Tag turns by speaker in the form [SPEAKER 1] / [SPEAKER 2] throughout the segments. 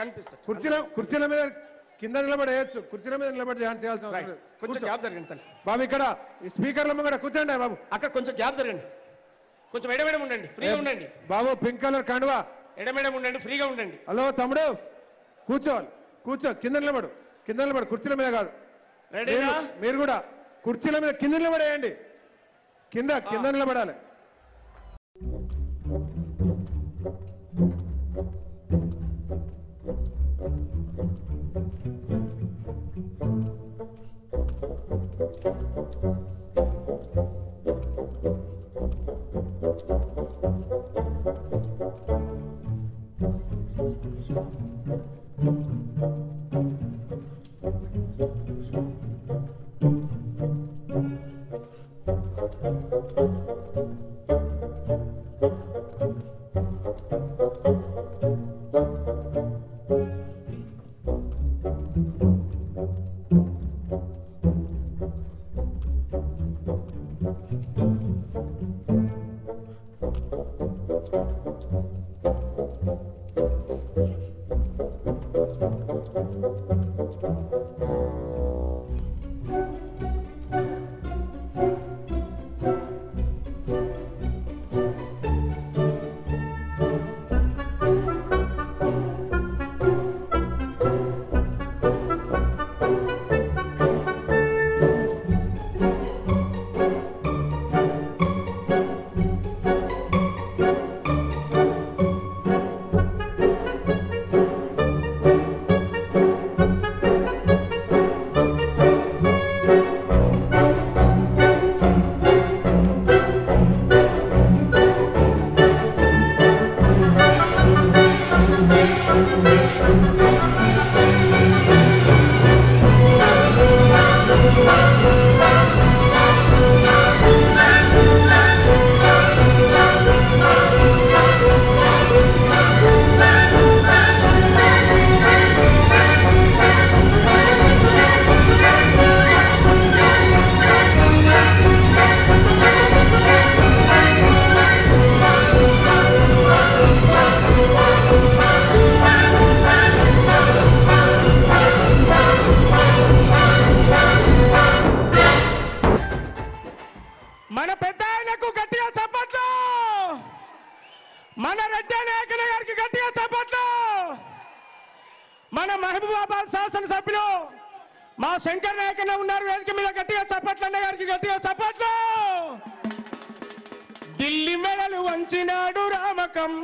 [SPEAKER 1] కనిపిస్తుంది.
[SPEAKER 2] కుర్చీల మీద కింద నిలబడేయచ్చు, కుర్చీల మీద నిలబడి ధ్యానం చేయాల్సిన అవసరం లేదు.
[SPEAKER 1] కొంచెం గ్యాప్ జరగండి తల్లి.
[SPEAKER 2] బాబు ఇక్కడ ఈ స్పీకర్ల ముంగడ కూర్చోండి బాబు.
[SPEAKER 1] అక్కడ కొంచెం గ్యాప్ జరగండి, కొంచెం ఎడమేడం ఉండండి, ఫ్రీగా ఉండండి
[SPEAKER 2] బాబు. పింక్ కలర్ కండువా
[SPEAKER 1] ఎడమేడం ఉండండి, ఫ్రీగా ఉండండి.
[SPEAKER 2] హలో తమ్ముడు, కూర్చోవాలి, కూర్చో, కింద నిలబడు, కుర్చీల మీద కాదు. మీరు కూడా కుర్చీల మీద కింద నిలబడేయండి, కింద నిలబడాలి.
[SPEAKER 1] మన రెడ్డి నాయకుల గారికి గట్టిగా చప్పట్లు. మన మహబూబాబాద్ శాసనసభ్యులు మా శంకర్ నాయకులు ఉన్నారు వేదిక మీద, గట్టిగా చప్పట్లు అన్న గారికి గట్టిగా చప్పట్లు. ఢిల్లీ మెడలు వంచినాడు రామకం,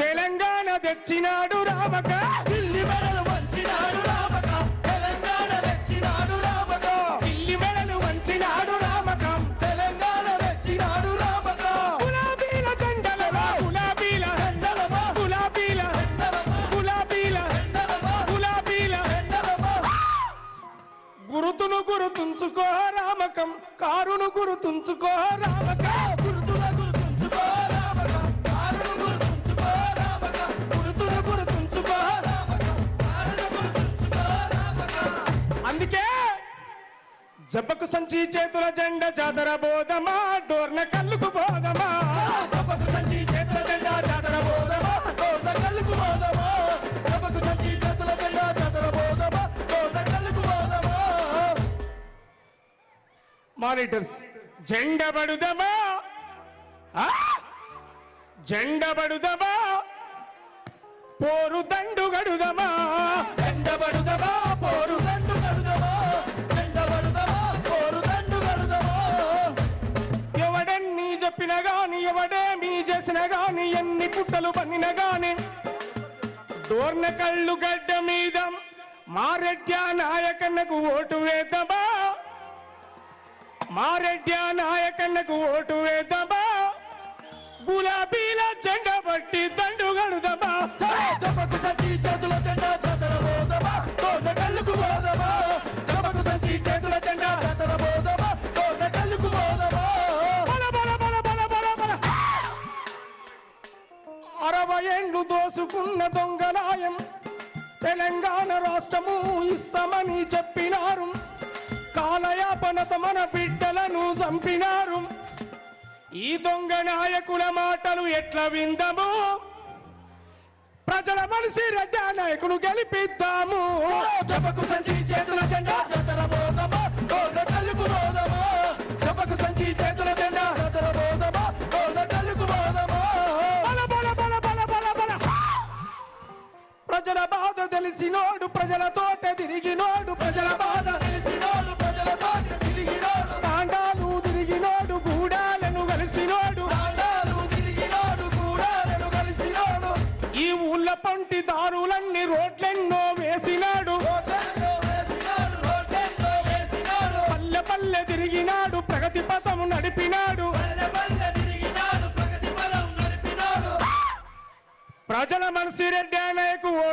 [SPEAKER 1] తెలంగాణ తెచ్చినాడు రామక. ఢిల్లీ మెడలు వంచినాడు రామకం, తెలంగాణ తెచ్చినాడు రామక. ఢిల్లీ మెడలు వంచినాడు రామకం, తెలంగాణ తెచ్చినాడు రామక. గులాబీల జెండలమా, గులాబీల జెండలమా, గులాబీల జెండలమా, గులాబీల జెండలమా, గులాబీల జెండలమా. గురుతును గురుతుంచుకో రామకం, కారును గురుతుంచుకో రామక. గురుతును గురుతుంచుకో రామకం, కారును గురుతుంచుకో రామక. గురుతును గురుతుంచుకో రామకం, కారును గురుతుంచుకో రామక. అందుకే జబ్బకు సంచి చేతుల జెండా జాతర బోధమా, డోర్న కళ్ళుకు బోధమా. జబ్బకు సంచి చేతుల జెండా జాతర బోధమా, డోర్న కళ్ళుకు బోధమా. జబ్బకు సంచి చేతుల జెండా జాతర బోధమా, డోర్న కళ్ళుకు బోధమా. మానిటర్స్ జెండ బడుదమా, జెండ బడుదమా, పోరు దండు గడుదమా. జెండ బడుదమా, పోరు దండు గడుదమా. జెండ బడుదమా, పోరు దండు గడుదమా. ఎవడెన్ని చెప్పినా గాని, ఎవడేమీ చేసినా గాని, ఎన్ని పుట్టలు పన్నినా గాని, డోర్న కళ్ళు గడ్డ మీద మారెడ్డి నాయకన్నకు ఓటు వేద్దామా. మారెడ్డి నాయకన్నకు ఓటు వేద్దామా. గులాబీల జెండ బట్టి దండు గడుదమా. జబ్బకు సంచి చేతుల జెండా జాతర బోధమా, డోర్న కళ్ళుకు బోధమా. జబ్బకు సంచి చేతుల జెండా జాతర బోధమా, డోర్న కళ్ళుకు బోధమా. బల బల బల బల బల బల. 60 ఏండ్లు దోసుకున్న దొంగలాయం, తెలంగాణ రాష్ట్రము ఇస్తామని చెప్పినారు. కాలయాపనత మన బిడ్డలను చంపినారు. ఈ దొంగ నాయకుల మాటలు ఎట్లా విందము. ప్రజల మనిషి రెడ్డి నాయకుడు గెలిపిద్దాము
[SPEAKER 3] జపకు సంచి చేతుల జెండా జాతర పోదమా కోన కళ్ళకు పోదమా జపకు సంచి చేతుల జెండా జాతర పోదమా కోన కళ్ళకు పోదమా
[SPEAKER 1] బల బల బల బల బల బల ప్రజల బాధ తెలిసినోడు ప్రజలతోటే తిరిగినోడు
[SPEAKER 3] ప్రజల బాధ తెలిసినోడు ప్రజలతోటి తిరిగినోడు
[SPEAKER 1] తాండాలు తిరిగినోడు గూడాలను కలిసినోడు
[SPEAKER 3] తాండాలు తిరిగినోడు గూడాలను కలిసినోడు
[SPEAKER 1] ఈ ఊళ్ళ పంటి దారులన్నీ రోడ్లెన్నో వేసినాడు
[SPEAKER 3] రోడ్లెన్నో వేసినాడు రోడ్లెన్నో వేసినాడు
[SPEAKER 1] పల్లె పల్లె తిరిగినాడు ప్రగతి పథం నడిపినాడు
[SPEAKER 3] పల్లె పల్లె తిరిగినాడు ప్రగతి పదం నడిపినాడు
[SPEAKER 1] ప్రజల మనిషి రెడ్డి నాయకు